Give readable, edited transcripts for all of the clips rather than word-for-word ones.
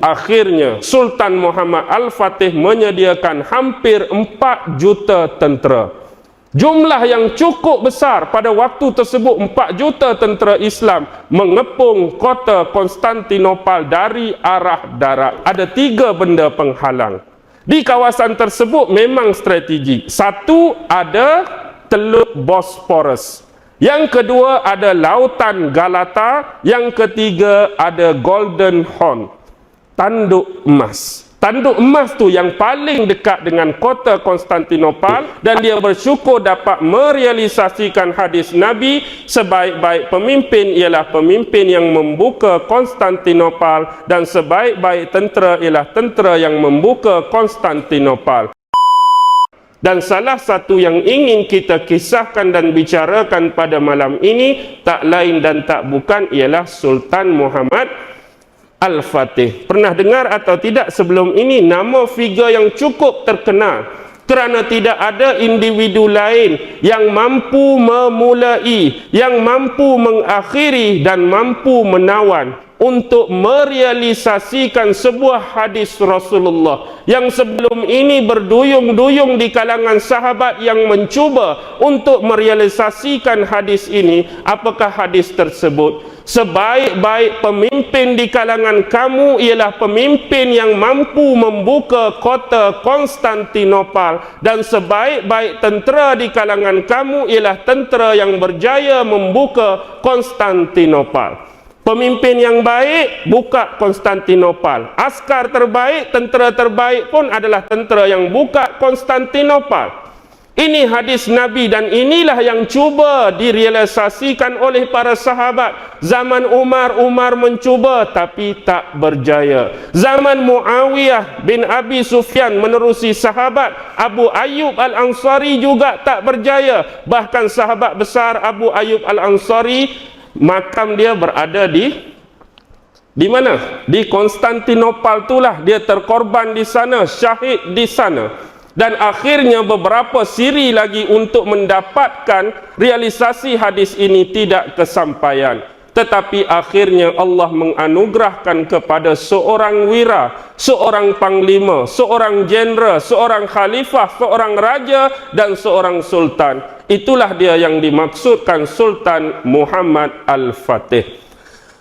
Akhirnya Sultan Muhammad Al-Fatih menyediakan hampir 4 juta tentera. Jumlah yang cukup besar pada waktu tersebut. 4 juta tentera Islam mengepung kota Konstantinopel dari arah darat. Ada 3 benda penghalang di kawasan tersebut. Memang strategi. Satu, ada Teluk Bosporus. Yang kedua, ada Lautan Galata. Yang ketiga, ada Golden Horn, tanduk emas. Tanduk emas tu yang paling dekat dengan kota Konstantinopel, dan dia bersyukur dapat merealisasikan hadis Nabi, sebaik-baik pemimpin ialah pemimpin yang membuka Konstantinopel, dan sebaik-baik tentera ialah tentera yang membuka Konstantinopel. Dan salah satu yang ingin kita kisahkan dan bicarakan pada malam ini tak lain dan tak bukan ialah Sultan Muhammad Al-Fatih. Pernah dengar atau tidak sebelum ini nama figure yang cukup terkenal, kerana tidak ada individu lain yang mampu memulai, yang mampu mengakhiri dan mampu menawan untuk merealisasikan sebuah hadis Rasulullah yang sebelum ini berduyung-duyung di kalangan sahabat yang mencuba untuk merealisasikan hadis ini. Apakah hadis tersebut? Sebaik-baik pemimpin di kalangan kamu ialah pemimpin yang mampu membuka kota Konstantinopel, dan sebaik-baik tentera di kalangan kamu ialah tentera yang berjaya membuka Konstantinopel. Pemimpin yang baik buka Konstantinopel. Askar terbaik, tentera terbaik pun adalah tentera yang buka Konstantinopel. Ini hadis Nabi, dan inilah yang cuba direalisasikan oleh para sahabat. Zaman Umar mencuba tapi tak berjaya. Zaman Muawiyah bin Abi Sufyan menerusi sahabat Abu Ayyub Al-Ansari juga tak berjaya. Bahkan sahabat besar Abu Ayyub Al-Ansari, makam dia berada di mana? Di Konstantinopel itulah dia terkorban di sana, syahid di sana. Dan akhirnya beberapa siri lagi untuk mendapatkan realisasi hadis ini tidak kesampaian. Tetapi akhirnya Allah menganugerahkan kepada seorang wira, seorang panglima, seorang jeneral, seorang khalifah, seorang raja dan seorang sultan. Itulah dia yang dimaksudkan Sultan Muhammad Al-Fatih.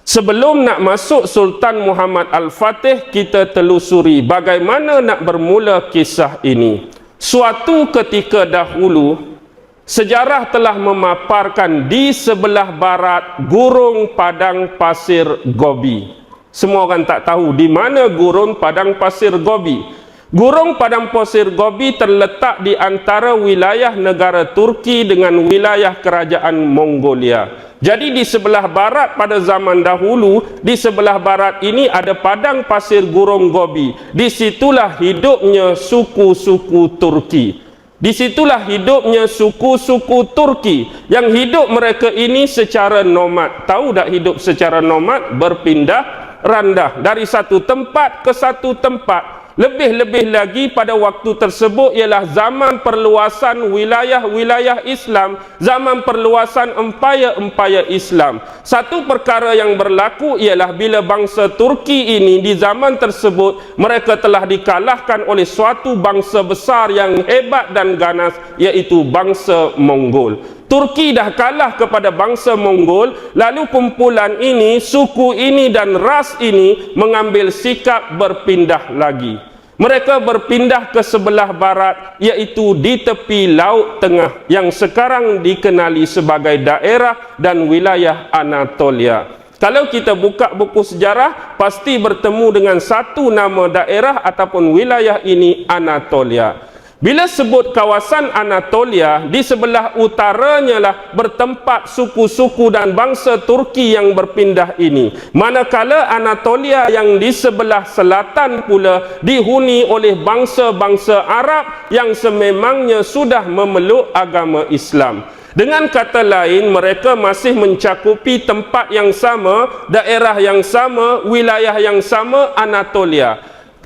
Sebelum nak masuk Sultan Muhammad Al-Fatih, kita telusuri bagaimana nak bermula kisah ini. Suatu ketika dahulu, sejarah telah memaparkan di sebelah barat gurun padang pasir Gobi. Semua orang tak tahu di mana gurun padang pasir Gobi. Gurun padang pasir Gobi terletak di antara wilayah negara Turki dengan wilayah kerajaan Mongolia. Jadi di sebelah barat pada zaman dahulu, di sebelah barat ini ada padang pasir gurun Gobi. Disitulah hidupnya suku-suku Turki. Disitulah hidupnya suku-suku Turki. Yang hidup mereka ini secara nomad. Tahu tak hidup secara nomad? Berpindah randah dari satu tempat ke satu tempat. Lebih-lebih lagi pada waktu tersebut ialah zaman perluasan wilayah-wilayah Islam, zaman perluasan empayar-empayar Islam. Satu perkara yang berlaku ialah bila bangsa Turki ini di zaman tersebut, mereka telah dikalahkan oleh suatu bangsa besar yang hebat dan ganas, iaitu bangsa Mongol. Turki dah kalah kepada bangsa Mongol, lalu kumpulan ini, suku ini dan ras ini mengambil sikap berpindah lagi. Mereka berpindah ke sebelah barat, iaitu di tepi Laut Tengah yang sekarang dikenali sebagai daerah dan wilayah Anatolia. Kalau kita buka buku sejarah, pasti bertemu dengan satu nama daerah ataupun wilayah ini, Anatolia. Bila sebut kawasan Anatolia, di sebelah utaranya lah bertempat suku-suku dan bangsa Turki yang berpindah ini. Manakala Anatolia yang di sebelah selatan pula dihuni oleh bangsa-bangsa Arab yang sememangnya sudah memeluk agama Islam. Dengan kata lain, mereka masih mencakupi tempat yang sama, daerah yang sama, wilayah yang sama, Anatolia.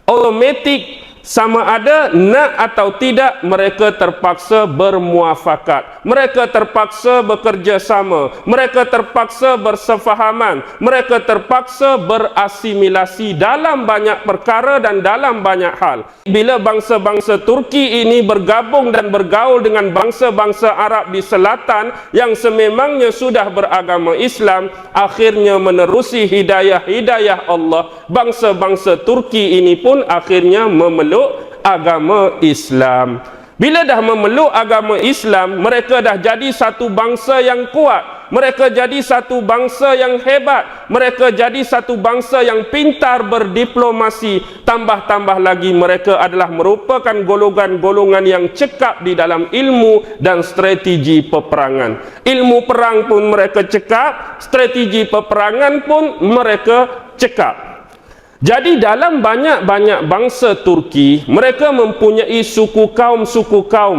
Automatik sama ada nak atau tidak, mereka terpaksa bermuafakat, mereka terpaksa bekerja sama, mereka terpaksa bersefahaman, mereka terpaksa berasimilasi dalam banyak perkara dan dalam banyak hal. Bila bangsa-bangsa Turki ini bergabung dan bergaul dengan bangsa-bangsa Arab di selatan yang sememangnya sudah beragama Islam, akhirnya menerusi hidayah Allah, bangsa-bangsa Turki ini pun akhirnya memeluk agama Islam. Bila dah memeluk agama Islam, mereka dah jadi satu bangsa yang kuat, mereka jadi satu bangsa yang hebat, mereka jadi satu bangsa yang pintar berdiplomasi. Tambah-tambah lagi mereka adalah merupakan golongan-golongan yang cekap di dalam ilmu dan strategi peperangan. Ilmu perang pun mereka cekap, strategi peperangan pun mereka cekap. Jadi dalam banyak-banyak bangsa Turki, mereka mempunyai suku kaum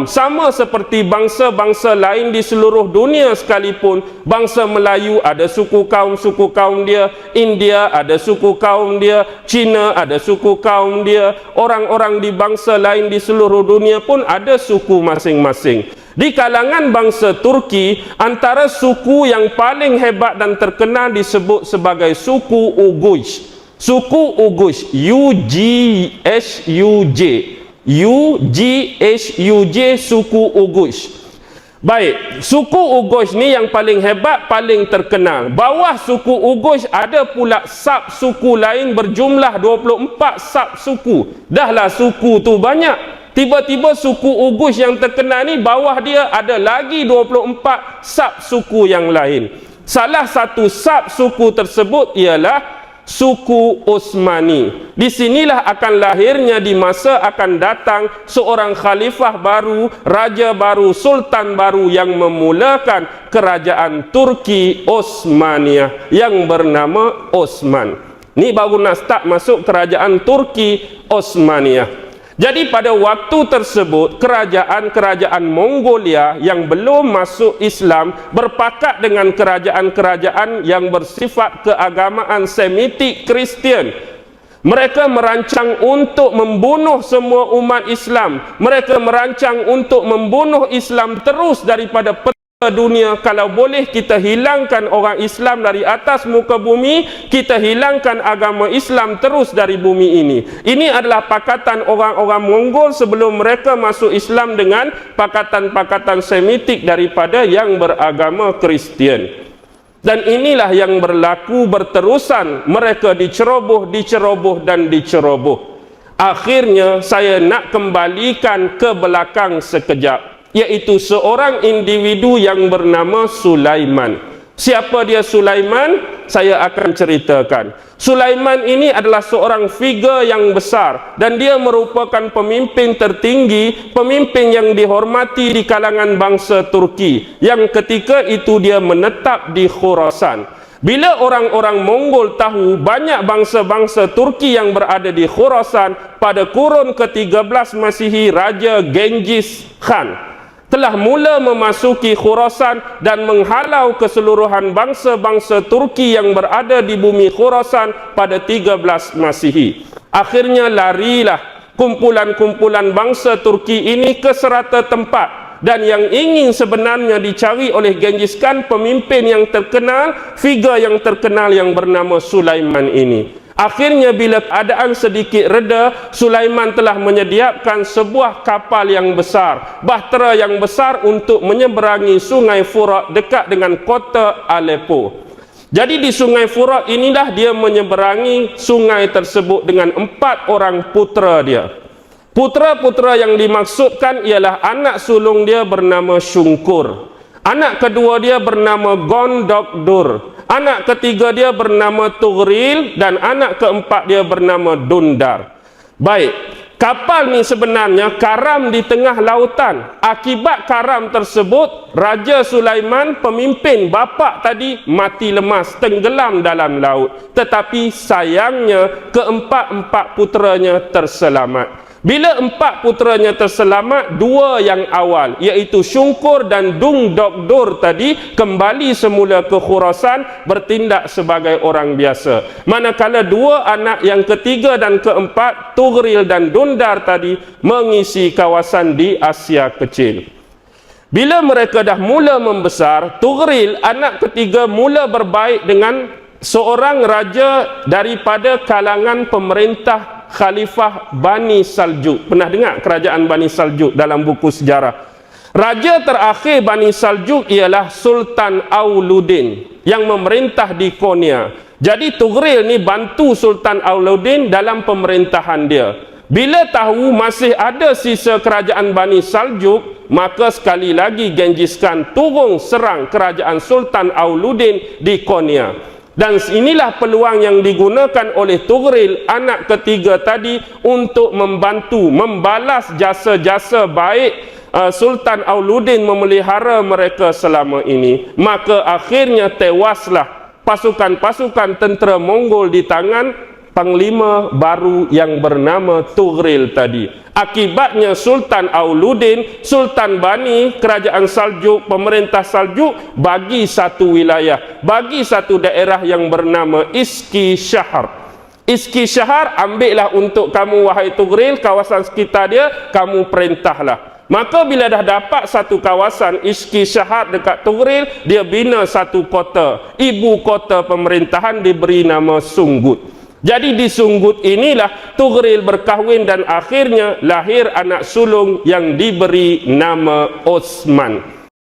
sama seperti bangsa-bangsa lain di seluruh dunia sekalipun. Bangsa Melayu ada suku kaum dia, India ada suku kaum dia, Cina ada suku kaum dia, orang-orang di bangsa lain di seluruh dunia pun ada suku masing-masing. Di kalangan bangsa Turki, antara suku yang paling hebat dan terkenal disebut sebagai suku Uguj. Suku Uguj, U-G-H-U-J, suku Uguj. Baik, suku Uguj ni yang paling hebat, paling terkenal. Bawah suku Uguj ada pula sub-suku lain berjumlah 24 sub-suku. Dahlah suku tu banyak. Tiba-tiba suku Uguj yang terkenal ni, bawah dia ada lagi 24 sub-suku yang lain. Salah satu sub-suku tersebut ialah suku Utsmani. Di sinilah akan lahirnya di masa akan datang seorang khalifah baru, raja baru, sultan baru yang memulakan kerajaan Turki Utsmaniyah yang bernama Osman. Ni baru nak start masuk kerajaan Turki Utsmaniyah. Jadi pada waktu tersebut, kerajaan-kerajaan Mongolia yang belum masuk Islam berpakat dengan kerajaan-kerajaan yang bersifat keagamaan Semitik Kristian. Mereka merancang untuk membunuh semua umat Islam. Mereka merancang untuk membunuh Islam terus daripada dunia. Kalau boleh kita hilangkan orang Islam dari atas muka bumi, kita hilangkan agama Islam terus dari bumi ini. Ini adalah pakatan orang-orang Mongol sebelum mereka masuk Islam dengan pakatan-pakatan Semitik daripada yang beragama Kristian. Dan inilah yang berlaku berterusan. Mereka diceroboh dan diceroboh. Akhirnya saya nak kembalikan ke belakang sekejap, iaitu seorang individu yang bernama Sulaiman. Siapa dia Sulaiman? Saya akan ceritakan. Sulaiman ini adalah seorang figure yang besar dan dia merupakan pemimpin tertinggi, pemimpin yang dihormati di kalangan bangsa Turki yang ketika itu dia menetap di Khurasan. Bila orang-orang Mongol tahu banyak bangsa-bangsa Turki yang berada di Khurasan, pada kurun ke-13 Masihi, Raja Genghis Khan telah mula memasuki Khurasan dan menghalau keseluruhan bangsa-bangsa Turki yang berada di bumi Khurasan pada 13 Masihi. Akhirnya larilah kumpulan-kumpulan bangsa Turki ini ke serata tempat, dan yang ingin sebenarnya dicari oleh Genghis Khan pemimpin yang terkenal, figure yang terkenal yang bernama Sulaiman ini. Akhirnya bila keadaan sedikit reda, Sulaiman telah menyediakan sebuah kapal yang besar, bahtera yang besar untuk menyeberangi sungai Furat dekat dengan kota Aleppo. Jadi di sungai Furat inilah dia menyeberangi sungai tersebut dengan 4 orang putera dia. Putera-putera yang dimaksudkan ialah anak sulung dia bernama Syungkur, anak kedua dia bernama Gondokdur, anak ketiga dia bernama Tughril, dan anak keempat dia bernama Dundar. Baik, kapal ni sebenarnya karam di tengah lautan. Akibat karam tersebut, Raja Sulaiman, pemimpin bapa tadi, mati lemas, tenggelam dalam laut. Tetapi sayangnya keempat-empat puteranya terselamat. Bila 4 puteranya terselamat, 2 yang awal iaitu Syungkur dan Dung Dokdur tadi kembali semula ke Khurasan bertindak sebagai orang biasa. Manakala 2 anak yang ketiga dan keempat, Tughril dan Dundar tadi mengisi kawasan di Asia Kecil. Bila mereka dah mula membesar, Tughril anak ketiga mula berbaik dengan seorang raja daripada kalangan pemerintah Khalifah Bani Saljuk. Pernah dengar kerajaan Bani Saljuk dalam buku sejarah? Raja terakhir Bani Saljuk ialah Sultan Auluddin yang memerintah di Konya. Jadi Tughril ni bantu Sultan Auluddin dalam pemerintahan dia. Bila tahu masih ada sisa kerajaan Bani Saljuk, maka sekali lagi Genghis Khan turun serang kerajaan Sultan Auluddin di Konya. Dan inilah peluang yang digunakan oleh Tughril anak ketiga tadi untuk membantu membalas jasa-jasa baik Sultan Auluddin memelihara mereka selama ini. Maka akhirnya tewaslah pasukan-pasukan tentera Mongol di tangan panglima baru yang bernama Tughril tadi. Akibatnya Sultan Auluddin, Sultan Bani, kerajaan Saljuk, pemerintah Saljuk bagi satu wilayah, bagi satu daerah yang bernama Iskishahar. Iskishahar, ambillah untuk kamu wahai Tughril, kawasan sekitar dia kamu perintahlah. Maka bila dah dapat satu kawasan Iskishahar dekat Tughril, dia bina satu kota. Ibu kota pemerintahan diberi nama Sunggut. Jadi di Sunggut inilah Tughril berkahwin dan akhirnya lahir anak sulung yang diberi nama Osman.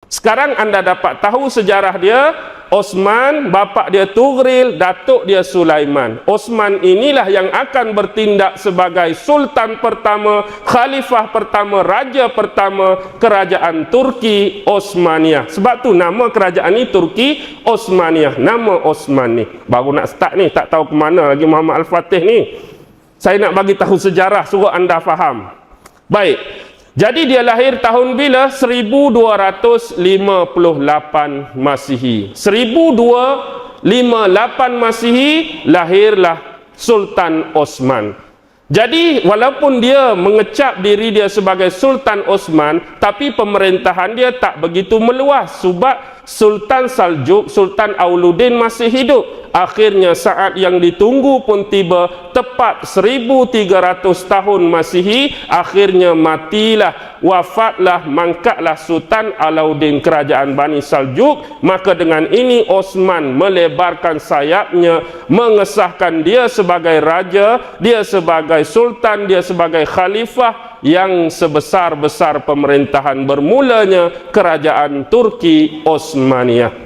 Sekarang anda dapat tahu sejarah dia. Osman, bapa dia Tughril, datuk dia Sulaiman. Osman inilah yang akan bertindak sebagai sultan pertama, khalifah pertama, raja pertama kerajaan Turki Osmaniyah. Sebab tu nama kerajaan ni Turki Osmaniyah. Nama Osman ni baru nak start ni, tak tahu ke mana lagi Muhammad Al-Fatih ni. Saya nak bagi tahu sejarah suruh anda faham. Baik. Jadi dia lahir tahun bila? 1258 Masihi. 1258 Masihi lahirlah Sultan Osman. Jadi walaupun dia mengecap diri dia sebagai Sultan Osman, tapi pemerintahan dia tak begitu meluas sebab Sultan Saljuk, Sultan Auluddin masih hidup. Akhirnya saat yang ditunggu pun tiba, tepat 1300 tahun Masihi, akhirnya matilah, wafatlah, mangkatlah Sultan Alauddin kerajaan Bani Saljuk. Maka dengan ini Osman melebarkan sayapnya, mengesahkan dia sebagai raja, dia sebagai sultan, dia sebagai khalifah yang sebesar-besar pemerintahan bermulanya kerajaan Turki Osmaniyah.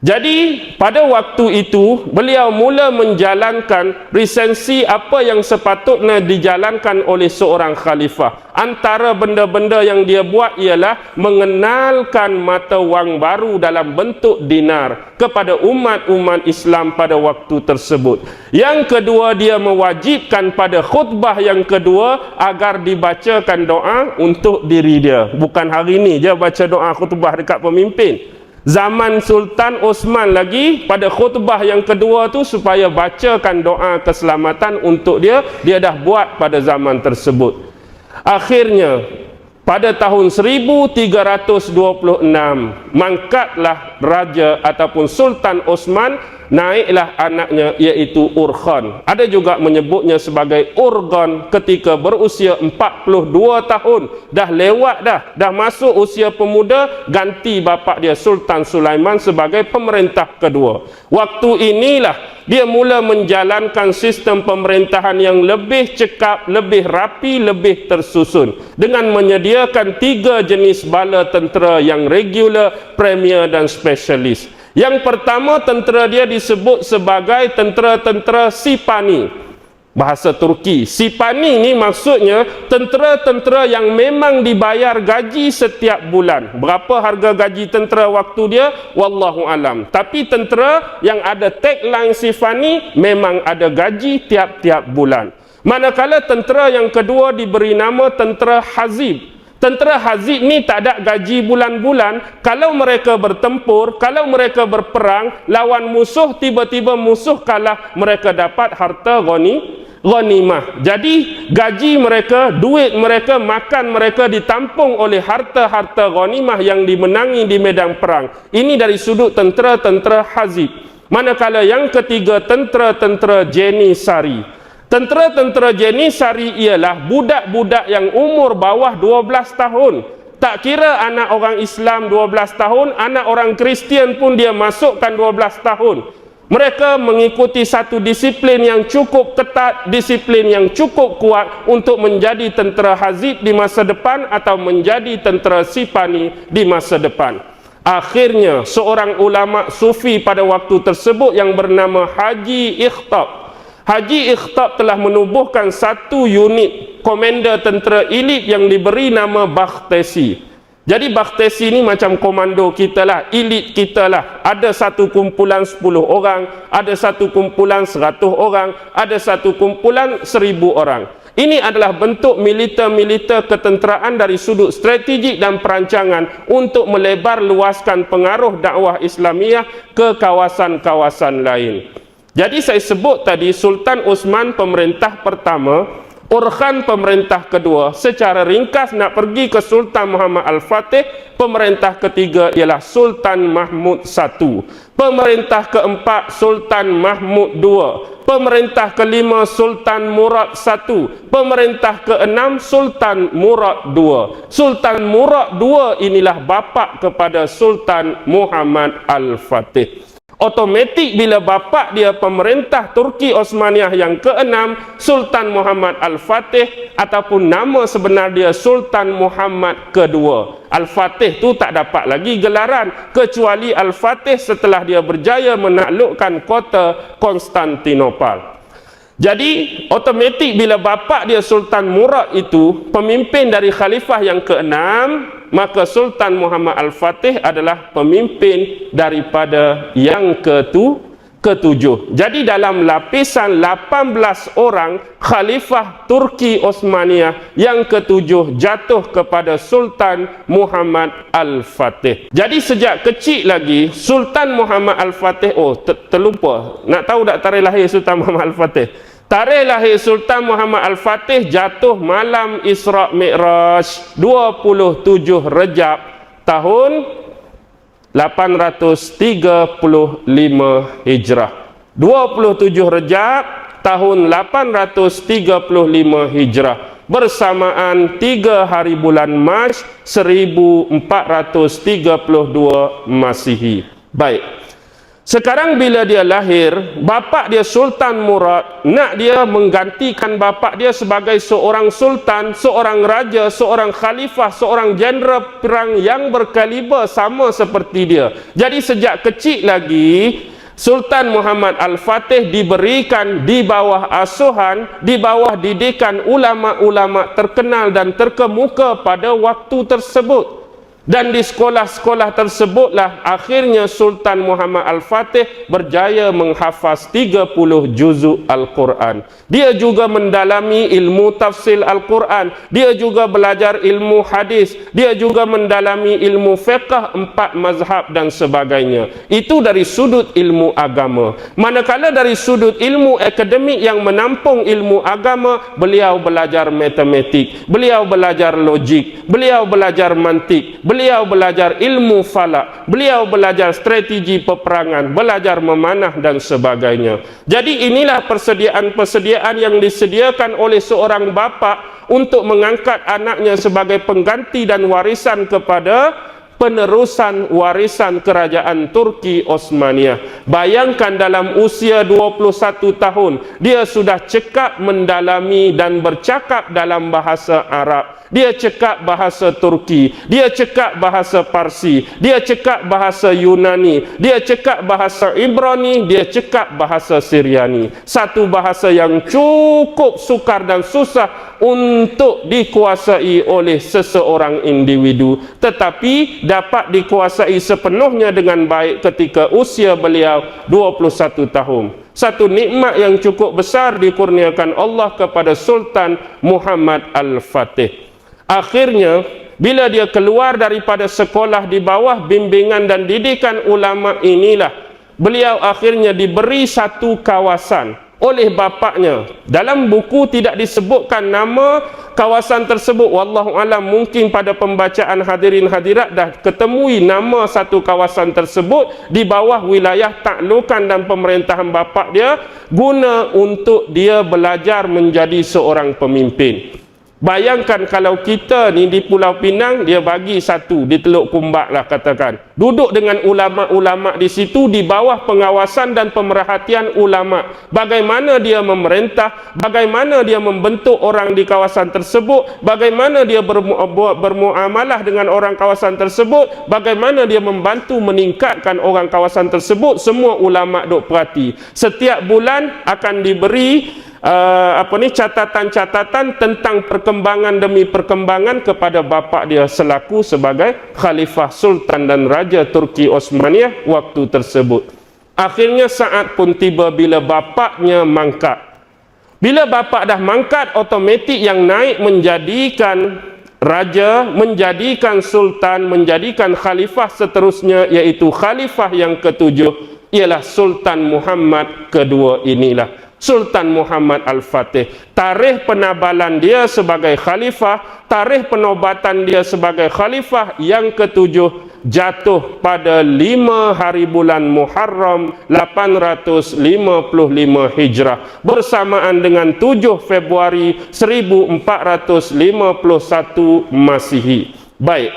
Jadi pada waktu itu beliau mula menjalankan resensi apa yang sepatutnya dijalankan oleh seorang khalifah. Antara benda-benda yang dia buat ialah mengenalkan mata wang baru dalam bentuk dinar kepada umat-umat Islam pada waktu tersebut. Yang kedua, dia mewajibkan pada khutbah yang kedua agar dibacakan doa untuk diri dia. Bukan hari ini je baca doa khutbah dekat pemimpin. Zaman Sultan Osman lagi, pada khutbah yang kedua tu supaya bacakan doa keselamatan untuk dia, dia dah buat pada zaman tersebut. Akhirnya pada tahun 1326 mangkatlah raja ataupun Sultan Osman, naiklah anaknya iaitu Urkhan. Ada juga menyebutnya sebagai Urgon ketika berusia 42 tahun. Dah lewat dah masuk usia pemuda, ganti bapa dia Sultan Sulaiman sebagai pemerintah kedua. Waktu inilah dia mula menjalankan sistem pemerintahan yang lebih cekap, lebih rapi, lebih tersusun dengan menyediakan 3 jenis bala tentera yang regular, premier dan spesialis. Yang pertama, tentera dia disebut sebagai tentera-tentera Sipani, bahasa Turki. Sipani ni maksudnya tentera-tentera yang memang dibayar gaji setiap bulan. Berapa harga gaji tentera waktu dia? Wallahu alam. Tapi tentera yang ada tagline Sipani memang ada gaji tiap-tiap bulan. Manakala tentera yang kedua diberi nama tentera Hazib. Tentera Hazib ni tak ada gaji bulan-bulan. Kalau mereka bertempur, kalau mereka berperang lawan musuh, tiba-tiba musuh kalah, mereka dapat harta ghanimah. Jadi gaji mereka, duit mereka, makan mereka ditampung oleh harta-harta ghanimah yang dimenangi di medan perang. Ini dari sudut tentera-tentera Hazib. Manakala yang ketiga, tentera-tentera Jenisari. Tentera-tentera Jenisari ialah budak-budak yang umur bawah 12 tahun. Tak kira anak orang Islam 12 tahun, anak orang Kristian pun dia masukkan 12 tahun. Mereka mengikuti satu disiplin yang cukup ketat, disiplin yang cukup kuat untuk menjadi tentera Hazib di masa depan atau menjadi tentera Sipani di masa depan. Akhirnya seorang ulama sufi pada waktu tersebut yang bernama Haji Ikhtab. Haji Ikhtab telah menubuhkan satu unit komander tentera elit yang diberi nama Bakhtesi. Jadi Bakhtesi ni macam komando kita lah, elit kita lah. Ada satu kumpulan 10 orang, ada satu kumpulan 100 orang, ada satu kumpulan 1000 orang. Ini adalah bentuk militer-militer ketenteraan dari sudut strategik dan perancangan untuk melebar luaskan pengaruh dakwah Islamiah ke kawasan-kawasan lain. Jadi saya sebut tadi Sultan Osman pemerintah pertama, Orhan pemerintah kedua. Secara ringkas nak pergi ke Sultan Muhammad Al-Fatih, pemerintah ketiga ialah Sultan Mahmud I. Pemerintah keempat Sultan Mahmud II. Pemerintah kelima Sultan Murad I. Pemerintah keenam Sultan Murad II. Sultan Murad II inilah bapa kepada Sultan Muhammad Al-Fatih. Otomatik bila bapa dia pemerintah Turki Osmaniyah yang keenam, Sultan Muhammad Al-Fatih, ataupun nama sebenar dia Sultan Muhammad kedua. Al-Fatih tu tak dapat lagi gelaran kecuali Al-Fatih setelah dia berjaya menaklukkan kota Konstantinopel. Jadi otomatik bila bapa dia Sultan Murad itu pemimpin dari khalifah yang keenam, maka Sultan Muhammad Al-Fatih adalah pemimpin daripada yang ketujuh. Jadi dalam lapisan 18 orang khalifah Turki Osmaniyah, yang ketujuh jatuh kepada Sultan Muhammad Al-Fatih. Jadi sejak kecil lagi Sultan Muhammad Al-Fatih, terlupa nak tahu tak tarikh lahir Sultan Muhammad Al-Fatih? Tarikh lahir Sultan Muhammad Al-Fatih jatuh malam Isra' Mi'raj 27 Rejab tahun 835 Hijrah. 27 Rejab tahun 835 Hijrah bersamaan 3 hari bulan Mac 1432 Masihi. Baik. Sekarang bila dia lahir, bapa dia Sultan Murad nak dia menggantikan bapa dia sebagai seorang sultan, seorang raja, seorang khalifah, seorang jeneral perang yang berkaliber sama seperti dia. Jadi sejak kecil lagi Sultan Muhammad Al-Fatih diberikan di bawah asuhan, di bawah didikan ulama-ulama terkenal dan terkemuka pada waktu tersebut. Dan di sekolah-sekolah tersebutlah akhirnya Sultan Muhammad Al-Fatih berjaya menghafaz 30 juzuk Al-Quran. Dia juga mendalami ilmu tafsir Al-Quran. Dia juga belajar ilmu hadis. Dia juga mendalami ilmu fiqh 4 mazhab dan sebagainya. Itu dari sudut ilmu agama. Manakala dari sudut ilmu akademik yang menampung ilmu agama, beliau belajar matematik, beliau belajar logik, beliau belajar mantik, beliau belajar ilmu falak, beliau belajar strategi peperangan, belajar memanah dan sebagainya. Jadi inilah persediaan-persediaan yang disediakan oleh seorang bapa untuk mengangkat anaknya sebagai pengganti dan warisan kepada penerusan warisan kerajaan Turki Osmaniyah. Bayangkan dalam usia 21 tahun, dia sudah cekap mendalami dan bercakap dalam bahasa Arab. Dia cekap bahasa Turki, dia cekap bahasa Parsi, dia cekap bahasa Yunani, dia cekap bahasa Ibrani, dia cekap bahasa Syriani. Satu bahasa yang cukup sukar dan susah untuk dikuasai oleh seseorang individu, tetapi dapat dikuasai sepenuhnya dengan baik ketika usia beliau 21 tahun. Satu nikmat yang cukup besar dikurniakan Allah kepada Sultan Muhammad Al-Fatih. Akhirnya Bila dia keluar daripada sekolah di bawah bimbingan dan didikan ulama inilah, beliau akhirnya diberi satu kawasan oleh bapaknya. Dalam buku tidak disebutkan nama kawasan tersebut. Wallahu alam, mungkin pada pembacaan hadirin hadirat dah ketemui nama satu kawasan tersebut di bawah wilayah taklukan dan pemerintahan bapak dia, guna untuk dia belajar menjadi seorang pemimpin. Bayangkan kalau kita ni di Pulau Pinang, dia bagi satu di Teluk Kumbak lah katakan, duduk dengan ulama-ulama di situ di bawah pengawasan dan pemerhatian ulama. Bagaimana dia memerintah, bagaimana dia membentuk orang di kawasan tersebut, bagaimana dia bermuamalah dengan orang kawasan tersebut, bagaimana dia membantu meningkatkan orang kawasan tersebut, semua ulama duk perhati. Setiap bulan akan diberi catatan-catatan tentang perkembangan demi perkembangan kepada bapa dia selaku sebagai Khalifah Sultan dan Raja Turki Osmaniyah waktu tersebut. Akhirnya saat pun tiba bila bapaknya mangkat. Bila bapak dah mangkat, otomatik yang naik menjadikan raja, menjadikan sultan, menjadikan khalifah seterusnya, iaitu khalifah yang ketujuh ialah Sultan Muhammad kedua inilah, Sultan Muhammad Al-Fatih. Tarikh penabalan dia sebagai khalifah, tarikh penobatan dia sebagai khalifah yang ketujuh jatuh pada 5 hari bulan Muharram 855 Hijrah bersamaan dengan 7 Februari 1451 Masihi. Baik,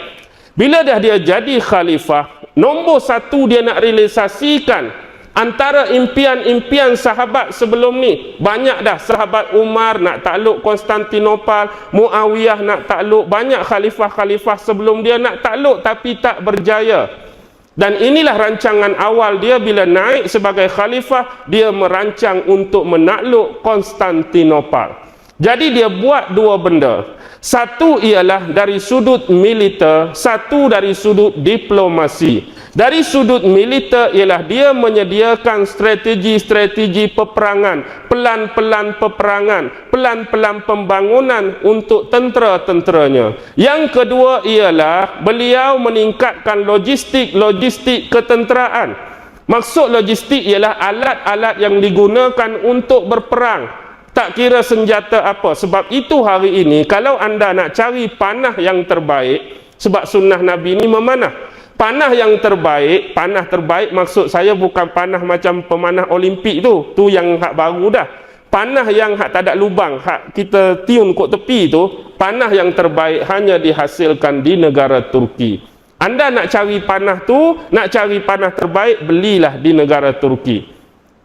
bila dah dia jadi khalifah, nombor satu dia nak realisasikan antara impian-impian sahabat sebelum ni. Banyak dah, sahabat Umar nak takluk Konstantinopel, Muawiyah nak takluk, banyak khalifah-khalifah sebelum dia nak takluk tapi tak berjaya. Dan inilah rancangan awal dia bila naik sebagai khalifah, dia merancang untuk menakluk Konstantinopel. Jadi dia buat dua benda. Satu ialah dari sudut militer, satu dari sudut diplomasi. Dari sudut militer ialah dia menyediakan strategi-strategi peperangan, pelan-pelan peperangan, pelan-pelan pembangunan untuk tentera-tenteranya. Yang kedua ialah beliau meningkatkan logistik ketenteraan. Maksud logistik ialah alat-alat yang digunakan untuk berperang. Tak kira senjata apa. Sebab itu hari ini kalau anda nak cari panah yang terbaik, sebab sunnah Nabi ini memanah. Panah yang terbaik, panah terbaik maksud saya bukan panah macam pemanah Olimpik tu yang hak baru dah. Panah yang hak tak ada lubang, hak kita tiun kot tepi tu, panah yang terbaik hanya dihasilkan di negara Turki. Anda nak cari panah tu, nak cari panah terbaik, belilah di negara Turki.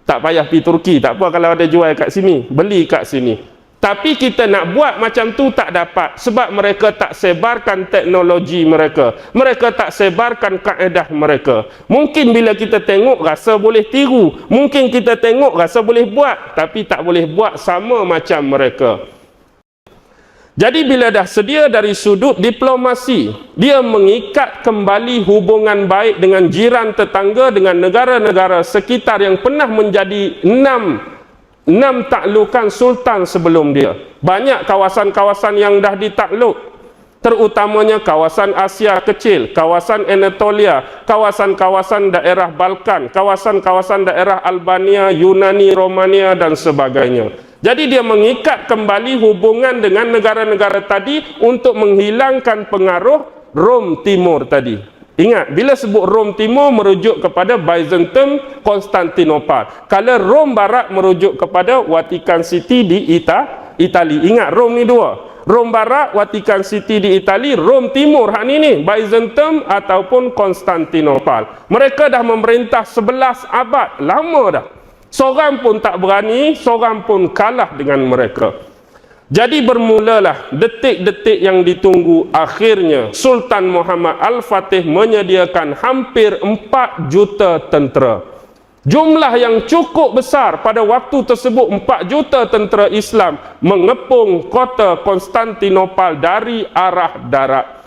Tak payah pergi Turki, tak apa kalau ada jual kat sini, beli kat sini. Tapi kita nak buat macam tu tak dapat, sebab mereka tak sebarkan teknologi mereka, mereka tak sebarkan kaedah mereka. Mungkin bila kita tengok rasa boleh tiru, mungkin kita tengok rasa boleh buat, tapi tak boleh buat sama macam mereka. Jadi bila dah sedia dari sudut diplomasi, dia mengikat kembali hubungan baik dengan jiran tetangga, dengan negara-negara sekitar yang pernah menjadi enam taklukan sultan sebelum dia. Banyak kawasan-kawasan yang dah ditakluk, terutamanya kawasan Asia Kecil, kawasan Anatolia, kawasan-kawasan daerah Balkan, kawasan-kawasan daerah Albania, Yunani, Romania dan sebagainya. Jadi dia mengikat kembali hubungan dengan negara-negara tadi untuk menghilangkan pengaruh Rom Timur tadi. Ingat, bila sebut Rom Timur merujuk kepada Byzantium, Konstantinopel. Kalau Rom Barat merujuk kepada Vatican City di Itali. Ingat, Rom ni dua. Rom Barat, Vatican City di Itali. Rom Timur, hak ni Byzantium ataupun Konstantinopel. Mereka dah memerintah 11 abad, lama dah. Seorang pun tak berani, seorang pun kalah dengan mereka. Jadi bermulalah detik-detik yang ditunggu. Akhirnya Sultan Muhammad Al-Fatih menyediakan hampir 4 juta tentera. Jumlah yang cukup besar pada waktu tersebut. 4 juta tentera Islam mengepung kota Konstantinopel dari arah darat.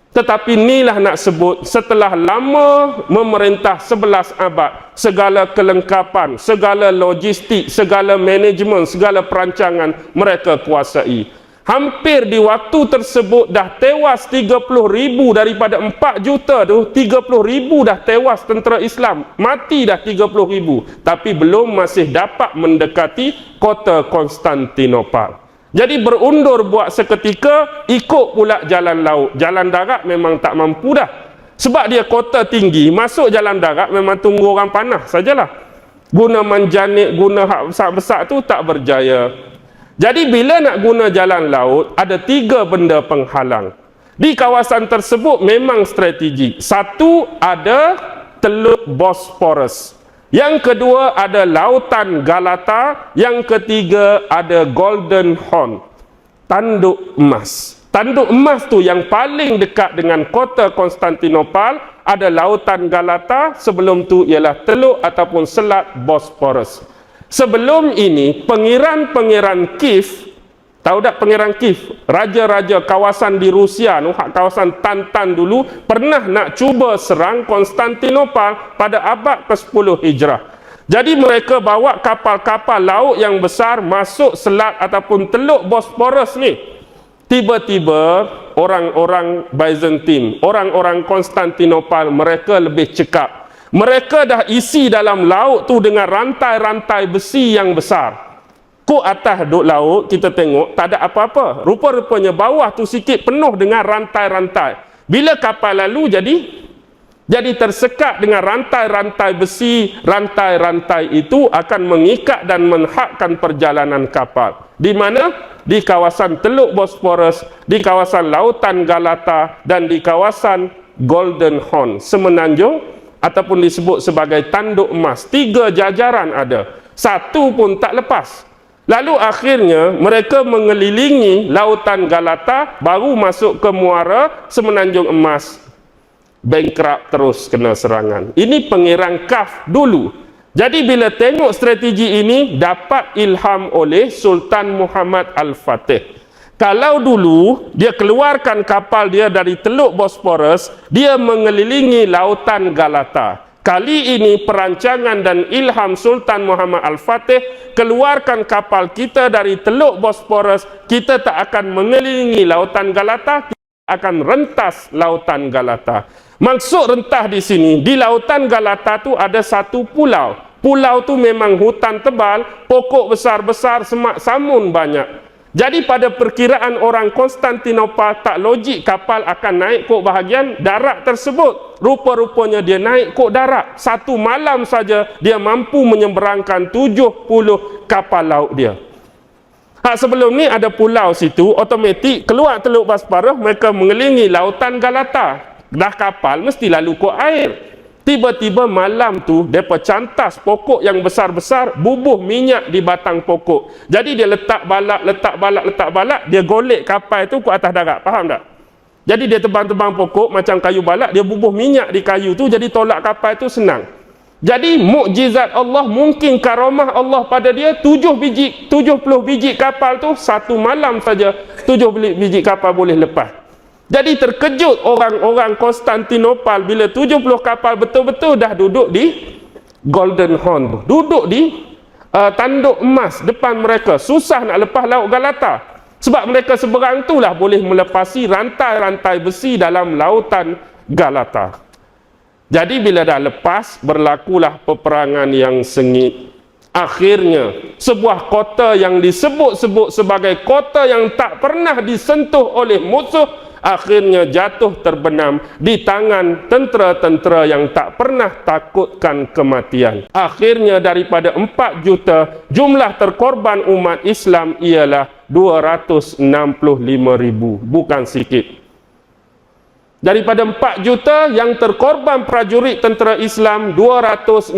Tetapi inilah nak sebut, setelah lama memerintah 11 abad, segala kelengkapan, segala logistik, segala manajemen, segala perancangan mereka kuasai. Hampir di waktu tersebut dah tewas 30,000 daripada 4 juta tu, 30,000 dah tewas tentera Islam. Mati dah 30,000. Tapi belum masih dapat mendekati kota Konstantinopel. Jadi berundur buat seketika, ikut pula jalan laut. Jalan darat memang tak mampu dah. Sebab dia kota tinggi, masuk jalan darat memang tunggu orang panah sajalah. Guna menjanik, guna hak besar-besar tu tak berjaya. Jadi bila nak guna jalan laut, ada 3 benda penghalang. Di kawasan tersebut memang strategi. Satu, ada Teluk Bosporus. Yang kedua, ada Lautan Galata. Yang ketiga, ada Golden Horn, tanduk emas. Tanduk emas tu yang paling dekat dengan kota Konstantinopel ada Lautan Galata, sebelum tu ialah Teluk ataupun Selat Bosporus. Sebelum ini, pengiran-pengiran Kiev, tahu tak pengiran Kiev? Raja-raja kawasan di Rusia, kawasan Tantan dulu, pernah nak cuba serang Konstantinopel pada abad ke-10 Hijrah. Jadi mereka bawa kapal-kapal laut yang besar masuk selat ataupun Teluk Bosporus ni. Tiba-tiba orang-orang Byzantine, orang-orang Konstantinopel, mereka lebih cekap. Mereka dah isi dalam laut tu dengan rantai-rantai besi yang besar. Kok atas duk laut, kita tengok tak ada apa-apa. Rupa-rupanya bawah tu sikit penuh dengan rantai-rantai. Bila kapal lalu jadi tersekat dengan rantai-rantai besi. Rantai-rantai itu akan mengikat dan menghakkan perjalanan kapal. Di mana? Di kawasan Teluk Bosporus, di kawasan Lautan Galata, dan di kawasan Golden Horn, semenanjung ataupun disebut sebagai tanduk emas. 3 jajaran ada, satu pun tak lepas. Lalu akhirnya mereka mengelilingi Lautan Galata, baru masuk ke muara Semenanjung Emas. Bankrupt, terus kena serangan. Ini pengirang Kaf dulu. Jadi bila tengok strategi ini, dapat ilham oleh Sultan Muhammad Al-Fatih. Kalau dulu dia keluarkan kapal dia dari Teluk Bosporus, dia mengelilingi Lautan Galata. Kali ini perancangan dan ilham Sultan Muhammad Al-Fatih, keluarkan kapal kita dari Teluk Bosporus, kita tak akan mengelilingi Lautan Galata, kita akan rentas Lautan Galata. Maksud rentas di sini, di Lautan Galata tu ada satu pulau. Pulau tu memang hutan tebal, pokok besar-besar, semak samun banyak. Jadi pada perkiraan orang Konstantinopel, tak logik kapal akan naik kok bahagian darat tersebut. Rupa-rupanya dia naik kok darat. Satu malam saja dia mampu menyeberangkan 70 kapal laut dia. Sebelum ni ada pulau situ, otomatik keluar Teluk Bosporus, mereka mengelilingi Lautan Galata. Dah kapal mesti lalu kok air. Tiba-tiba malam tu, mereka cantas pokok yang besar-besar, bubuh minyak di batang pokok. Jadi dia letak balak, dia golek kapal tu ke atas darat. Faham tak? Jadi dia tebang-tebang pokok macam kayu balak, dia bubuh minyak di kayu tu, jadi tolak kapal tu senang. Jadi mukjizat Allah, mungkin karamah Allah pada dia, 70 biji kapal tu, satu malam saja 70 biji kapal boleh lepas. Jadi terkejut orang-orang Konstantinopel bila 70 kapal betul-betul dah duduk di Golden Horn, duduk di tanduk emas depan mereka. Susah nak lepas Laut Galata. Sebab mereka seberang itulah boleh melepasi rantai-rantai besi dalam Lautan Galata. Jadi bila dah lepas, berlakulah peperangan yang sengit. Akhirnya, sebuah kota yang disebut-sebut sebagai kota yang tak pernah disentuh oleh musuh, akhirnya jatuh terbenam di tangan tentera-tentera yang tak pernah takutkan kematian. Akhirnya daripada 4 juta, jumlah terkorban umat Islam ialah 265,000, bukan sikit. Daripada 4 juta yang terkorban prajurit tentera Islam, 265,000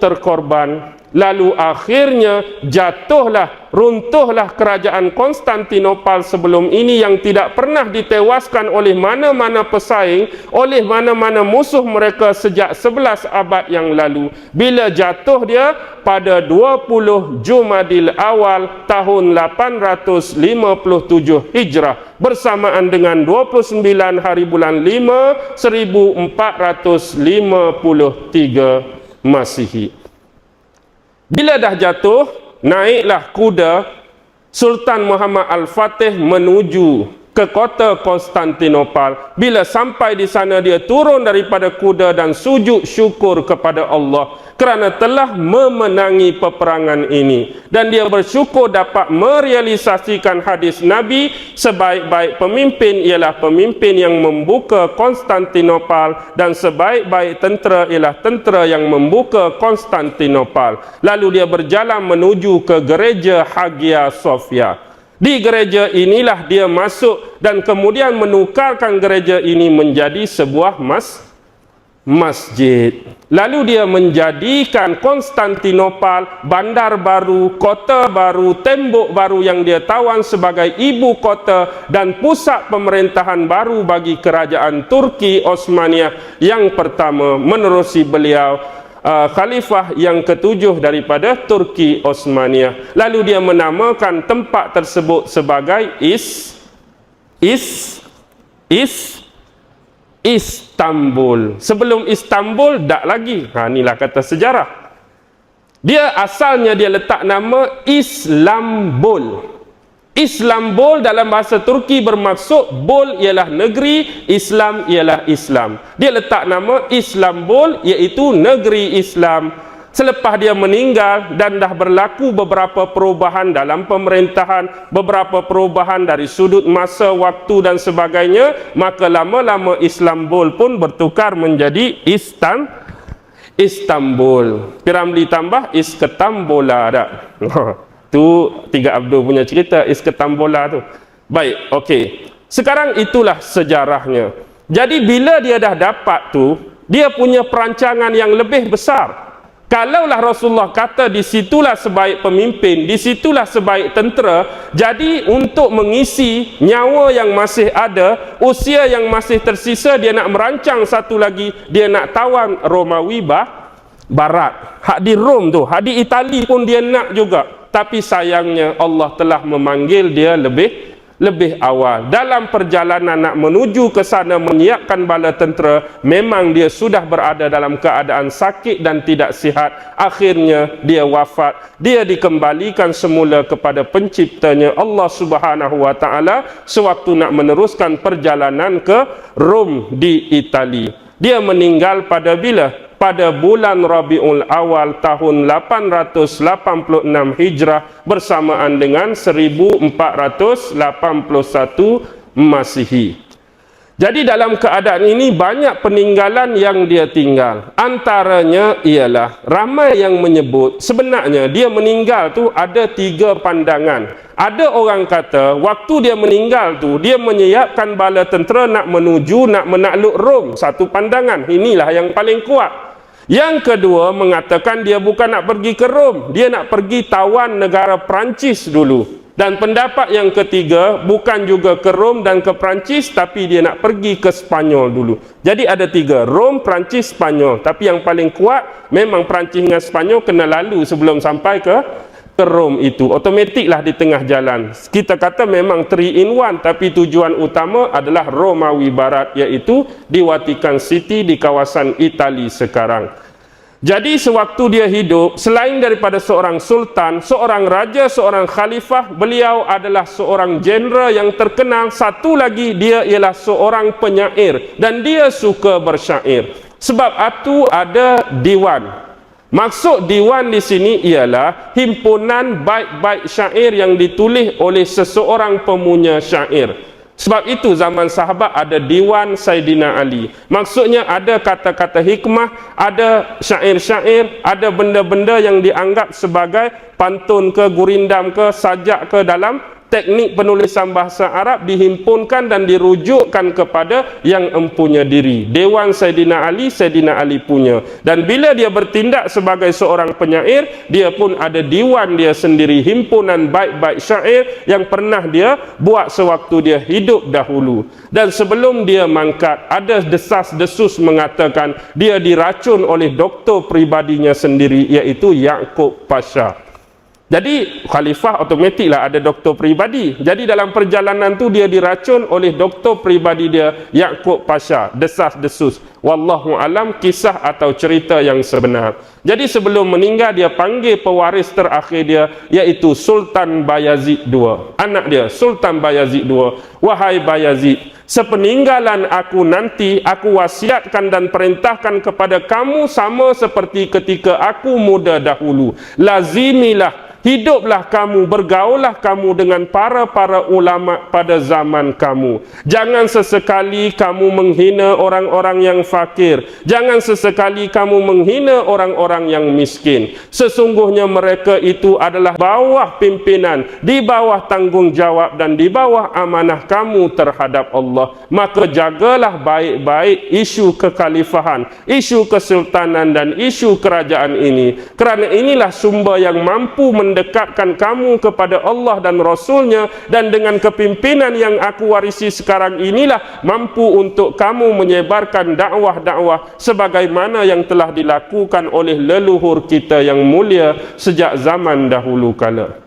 terkorban. Lalu akhirnya jatuhlah, runtuhlah kerajaan Konstantinopel sebelum ini yang tidak pernah ditewaskan oleh mana-mana pesaing, oleh mana-mana musuh mereka sejak 11 abad yang lalu. Bila jatuh dia pada 20 Jumadil Awal tahun 857 Hijrah bersamaan dengan 29 hari bulan 5 1453 Masihi. Bila dah jatuh, naiklah kuda Sultan Muhammad Al-Fatih menuju ke kota Konstantinopel. Bila sampai di sana, dia turun daripada kuda dan sujud syukur kepada Allah kerana telah memenangi peperangan ini, dan dia bersyukur dapat merealisasikan hadis Nabi, sebaik-baik pemimpin ialah pemimpin yang membuka Konstantinopel dan sebaik-baik tentera ialah tentera yang membuka Konstantinopel. Lalu dia berjalan menuju ke gereja Hagia Sophia. Di gereja inilah dia masuk dan kemudian menukarkan gereja ini menjadi sebuah masjid. Lalu dia menjadikan Konstantinopel bandar baru, kota baru, tembok baru yang dia tawan sebagai ibu kota dan pusat pemerintahan baru bagi kerajaan Turki Osmaniyah yang pertama menerusi beliau, Khalifah yang ketujuh daripada Turki Osmaniyah. Lalu dia menamakan tempat tersebut sebagai Istanbul. Sebelum Istanbul tak lagi. Inilah kata sejarah. Dia asalnya dia letak nama Islambol. Islambol dalam bahasa Turki bermaksud bol ialah negeri, Islam ialah Islam. Dia letak nama Islambol iaitu negeri Islam. Selepas dia meninggal dan dah berlaku beberapa perubahan dalam pemerintahan, beberapa perubahan dari sudut masa, waktu dan sebagainya, maka lama-lama Islambol pun bertukar menjadi Istanbul. Piramli tambah Isketambola tak? Tu Tiga Abdul punya cerita Isketambola tu. Baik, okey. Sekarang itulah sejarahnya. Jadi bila dia dah dapat tu, dia punya perancangan yang lebih besar. Kalaulah Rasulullah kata di situlah sebaik pemimpin, di situlah sebaik tentera, jadi untuk mengisi nyawa yang masih ada, usia yang masih tersisa, dia nak merancang satu lagi, dia nak tawan Romawi Barat. Hak di Rom tu, hak di Itali pun dia nak juga. Tapi sayangnya Allah telah memanggil dia lebih awal. Dalam perjalanan nak menuju ke sana menyiapkan bala tentera, memang dia sudah berada dalam keadaan sakit dan tidak sihat. Akhirnya dia wafat. Dia dikembalikan semula kepada penciptanya Allah Subhanahu wa taala sewaktu nak meneruskan perjalanan ke Rom di Itali. Dia meninggal pada bila? Pada bulan Rabiul Awal tahun 886 Hijrah bersamaan dengan 1481 Masihi. Jadi dalam keadaan ini banyak peninggalan yang dia tinggal. Antaranya ialah ramai yang menyebut sebenarnya dia meninggal tu ada 3 pandangan. Ada orang kata waktu dia meninggal tu dia menyiapkan bala tentera nak menakluk Rom. Satu pandangan, inilah yang paling kuat. Yang kedua mengatakan dia bukan nak pergi ke Rom, dia nak pergi tawan negara Perancis dulu. Dan pendapat yang ketiga bukan juga ke Rom dan ke Perancis, tapi dia nak pergi ke Spanyol dulu. Jadi ada 3, Rom, Perancis, Spanyol. Tapi yang paling kuat memang Perancis dengan Spanyol kena lalu sebelum sampai ke Rom itu. Otomatiklah di tengah jalan. Kita kata memang 3 in 1, tapi tujuan utama adalah Romawi Barat, iaitu di Vatican City di kawasan Itali sekarang. Jadi sewaktu dia hidup, selain daripada seorang sultan, seorang raja, seorang khalifah, beliau adalah seorang jeneral yang terkenal. Satu lagi, dia ialah seorang penyair dan dia suka bersyair. Sebab itu ada diwan. Maksud diwan di sini ialah himpunan bait-bait syair yang ditulis oleh seseorang pemunya syair. Sebab itu zaman sahabat ada diwan Saidina Ali. Maksudnya ada kata-kata hikmah, ada syair-syair, ada benda-benda yang dianggap sebagai pantun ke, gurindam ke, sajak ke dalam teknik penulisan bahasa Arab dihimpunkan dan dirujukkan kepada yang empunya diri. Dewan Saidina Ali punya. Dan bila dia bertindak sebagai seorang penyair, dia pun ada diwan dia sendiri, himpunan bait-bait syair yang pernah dia buat sewaktu dia hidup dahulu. Dan sebelum dia mangkat, ada desas-desus mengatakan dia diracun oleh doktor pribadinya sendiri, iaitu Yaqub Pasha. Jadi khalifah otomatiklah ada doktor pribadi. Jadi dalam perjalanan tu dia diracun oleh doktor pribadi dia, Yaqub Pasha. Desas-desus. wallahu alam kisah atau cerita yang sebenar. Jadi sebelum meninggal dia panggil pewaris terakhir dia, iaitu Sultan Bayazid II, anak dia Sultan Bayazid II. Wahai Bayazid, sepeninggalan aku nanti, aku wasiatkan dan perintahkan kepada kamu sama seperti ketika aku muda dahulu. Lazimilah, hiduplah kamu, bergaullah kamu dengan para ulama pada zaman kamu. Jangan sesekali kamu menghina orang-orang yang fakir. Jangan sesekali kamu menghina orang-orang yang miskin. Sesungguhnya mereka itu adalah bawah pimpinan, di bawah tanggungjawab dan di bawah amanah kamu terhadap Allah. Maka jagalah baik-baik isu kekhalifahan, isu kesultanan dan isu kerajaan ini. Kerana inilah sumber yang mampu mendekatkan kamu kepada Allah dan Rasulnya, dan dengan kepimpinan yang aku warisi sekarang inilah mampu untuk kamu menyebarkan dakwah-dakwah sebagaimana yang telah dilakukan oleh leluhur kita yang mulia sejak zaman dahulu kala.